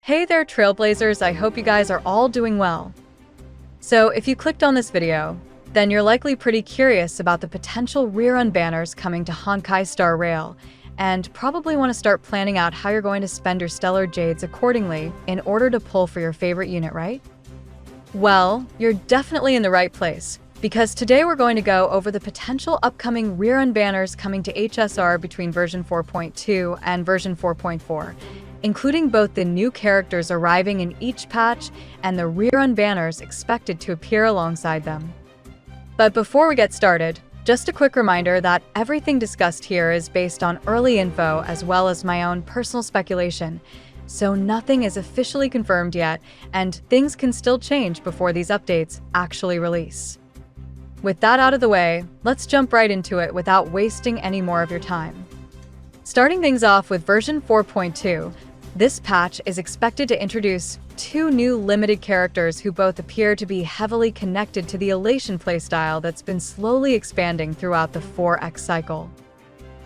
Hey there, Trailblazers, I hope you guys are all doing well. So if you clicked on this video, then you're likely pretty curious about the potential rerun banners coming to Honkai Star Rail, and probably want to start planning out how you're going to spend your stellar jades accordingly in order to pull for your favorite unit, right? Well, you're definitely in the right place, because today we're going to go over the potential upcoming rerun banners coming to HSR between version 4.2 and version 4.4, including both the new characters arriving in each patch and the rerun banners expected to appear alongside them. But before we get started, just a quick reminder that everything discussed here is based on early info as well as my own personal speculation, so nothing is officially confirmed yet, and things can still change before these updates actually release. With that out of the way, let's jump right into it without wasting any more of your time. Starting things off with version 4.2, this patch is expected to introduce two new limited characters who both appear to be heavily connected to the Elation playstyle that's been slowly expanding throughout the 4X cycle.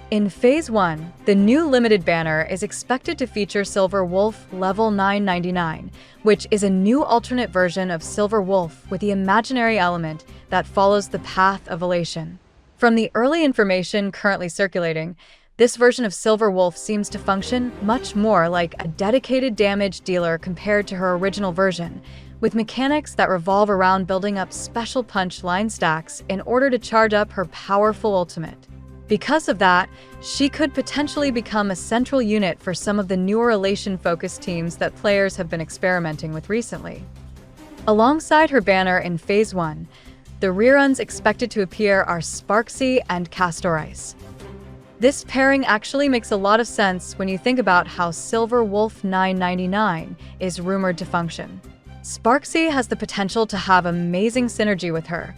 In Phase 1, the new limited banner is expected to feature Silver Wolf level 999, which is a new alternate version of Silver Wolf with the imaginary element that follows the path of Elation. From the early information currently circulating, this version of Silver Wolf seems to function much more like a dedicated damage dealer compared to her original version, with mechanics that revolve around building up special punch line stacks in order to charge up her powerful ultimate. Because of that, she could potentially become a central unit for some of the newer Elation-focused teams that players have been experimenting with recently. Alongside her banner in Phase 1, the reruns expected to appear are Sparksy and Castorice. This pairing actually makes a lot of sense when you think about how Silver Wolf 999 is rumored to function. Sparksy has the potential to have amazing synergy with her,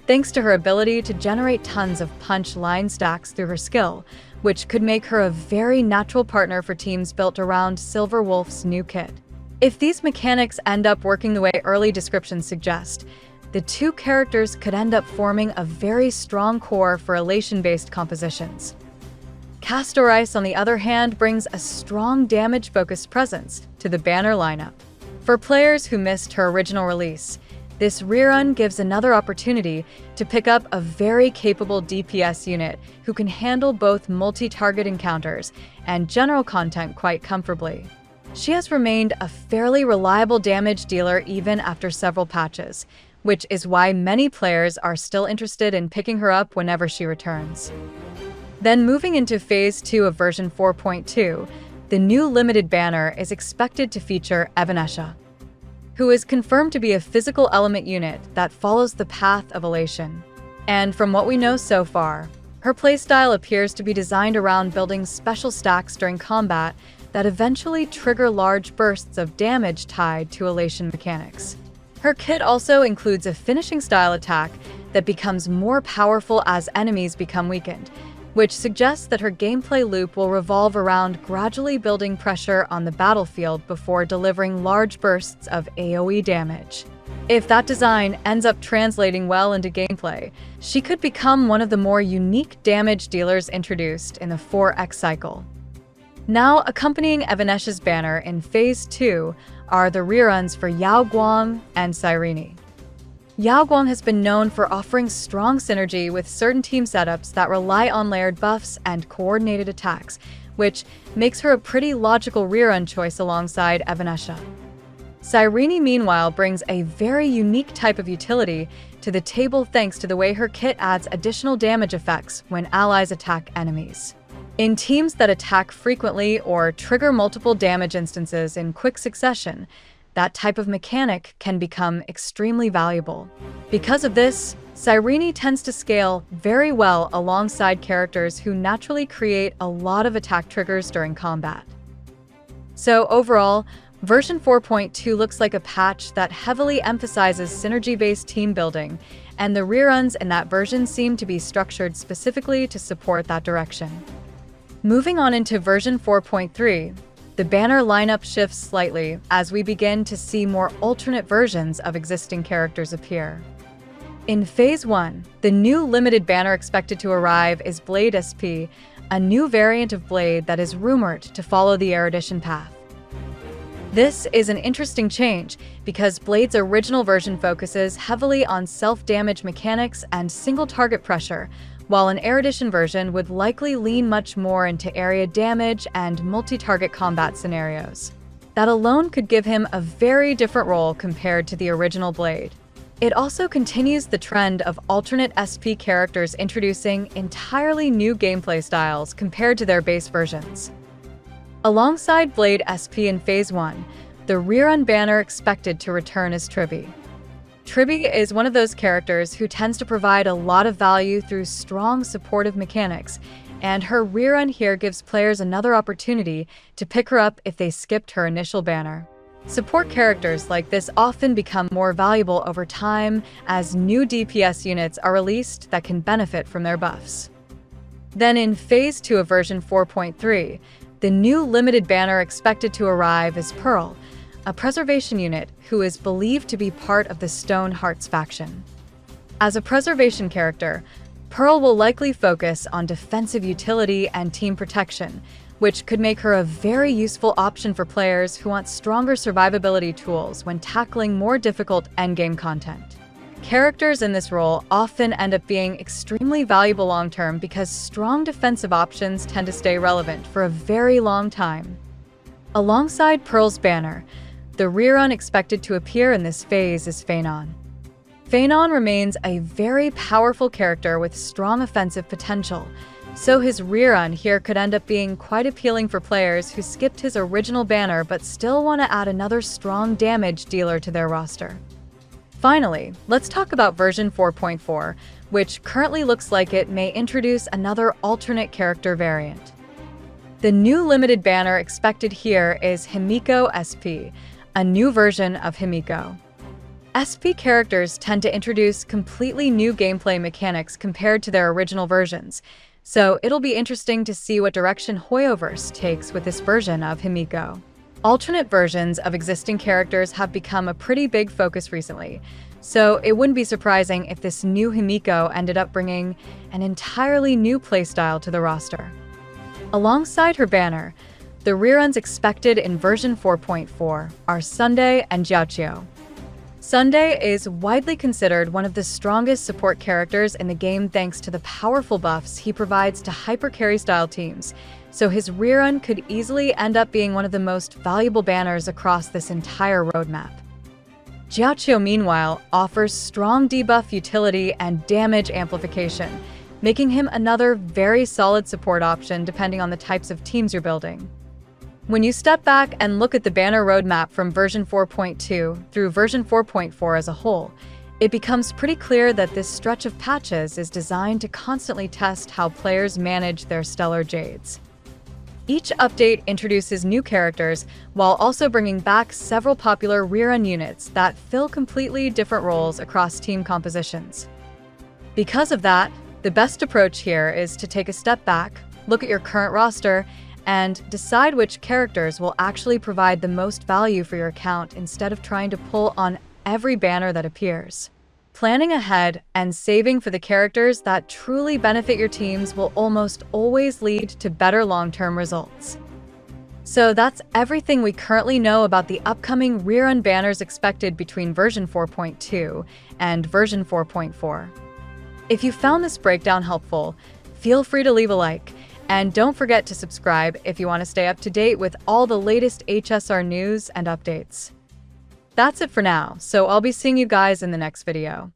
thanks to her ability to generate tons of punch line stacks through her skill, which could make her a very natural partner for teams built around Silver Wolf's new kit. If these mechanics end up working the way early descriptions suggest, the two characters could end up forming a very strong core for Elation-based compositions. Castorice, on the other hand, brings a strong damage-focused presence to the banner lineup. For players who missed her original release, this rerun gives another opportunity to pick up a very capable DPS unit who can handle both multi-target encounters and general content quite comfortably. She has remained a fairly reliable damage dealer even after several patches, which is why many players are still interested in picking her up whenever she returns. Then moving into Phase 2 of version 4.2, the new limited banner is expected to feature Evanesha, who is confirmed to be a physical element unit that follows the path of Elation. And from what we know so far, her playstyle appears to be designed around building special stacks during combat that eventually trigger large bursts of damage tied to Elation mechanics. Her kit also includes a finishing style attack that becomes more powerful as enemies become weakened, which suggests that her gameplay loop will revolve around gradually building pressure on the battlefield before delivering large bursts of AoE damage. If that design ends up translating well into gameplay, she could become one of the more unique damage dealers introduced in the 4X cycle. Now, accompanying Evanesha's banner in Phase 2 are the reruns for Yao Guang and Cyrene. Yao Guang has been known for offering strong synergy with certain team setups that rely on layered buffs and coordinated attacks, which makes her a pretty logical rerun choice alongside Evanesha. Cyrene, meanwhile, brings a very unique type of utility to the table thanks to the way her kit adds additional damage effects when allies attack enemies. In teams that attack frequently or trigger multiple damage instances in quick succession, that type of mechanic can become extremely valuable. Because of this, Cyrene tends to scale very well alongside characters who naturally create a lot of attack triggers during combat. So overall, version 4.2 looks like a patch that heavily emphasizes synergy-based team building, and the reruns in that version seem to be structured specifically to support that direction. Moving on into version 4.3, the banner lineup shifts slightly as we begin to see more alternate versions of existing characters appear. In Phase 1, the new limited banner expected to arrive is Blade SP, a new variant of Blade that is rumored to follow the Erudition path. This is an interesting change because Blade's original version focuses heavily on self-damage mechanics and single target pressure, while an Air Edition version would likely lean much more into area damage and multi-target combat scenarios. That alone could give him a very different role compared to the original Blade. It also continues the trend of alternate SP characters introducing entirely new gameplay styles compared to their base versions. Alongside Blade SP in Phase 1, the RERUN banner expected to return is Tribby. Tribby is one of those characters who tends to provide a lot of value through strong supportive mechanics, and her RERUN here gives players another opportunity to pick her up if they skipped her initial banner. Support characters like this often become more valuable over time as new DPS units are released that can benefit from their buffs. Then in Phase 2 of version 4.3, the new limited banner expected to arrive is Pearl, a preservation unit who is believed to be part of the Stone Hearts faction. As a preservation character, Pearl will likely focus on defensive utility and team protection, which could make her a very useful option for players who want stronger survivability tools when tackling more difficult endgame content. Characters in this role often end up being extremely valuable long-term because strong defensive options tend to stay relevant for a very long time. Alongside Pearl's banner, the RERUN expected to appear in this phase is Phanon. Phanon remains a very powerful character with strong offensive potential, so his RERUN here could end up being quite appealing for players who skipped his original banner but still want to add another strong damage dealer to their roster. Finally, let's talk about version 4.4, which currently looks like it may introduce another alternate character variant. The new limited banner expected here is Himiko SP, a new version of Himiko. SP characters tend to introduce completely new gameplay mechanics compared to their original versions, so it'll be interesting to see what direction Hoyoverse takes with this version of Himiko. Alternate versions of existing characters have become a pretty big focus recently, so it wouldn't be surprising if this new Himiko ended up bringing an entirely new playstyle to the roster. Alongside her banner, the reruns expected in version 4.4 are Sunday and Jiaoqiu. Sunday is widely considered one of the strongest support characters in the game thanks to the powerful buffs he provides to hyper-carry style teams, so his rerun could easily end up being one of the most valuable banners across this entire roadmap. Jiaoqiu, meanwhile, offers strong debuff utility and damage amplification, making him another very solid support option depending on the types of teams you're building. When you step back and look at the banner roadmap from version 4.2 through version 4.4 as a whole, it becomes pretty clear that this stretch of patches is designed to constantly test how players manage their stellar jades. Each update introduces new characters while also bringing back several popular rerun units that fill completely different roles across team compositions. Because of that, the best approach here is to take a step back, look at your current roster, and decide which characters will actually provide the most value for your account instead of trying to pull on every banner that appears. Planning ahead and saving for the characters that truly benefit your teams will almost always lead to better long-term results. So that's everything we currently know about the upcoming rerun banners expected between version 4.2 and version 4.4. If you found this breakdown helpful, feel free to leave a like, and don't forget to subscribe if you want to stay up to date with all the latest HSR news and updates. That's it for now, so I'll be seeing you guys in the next video.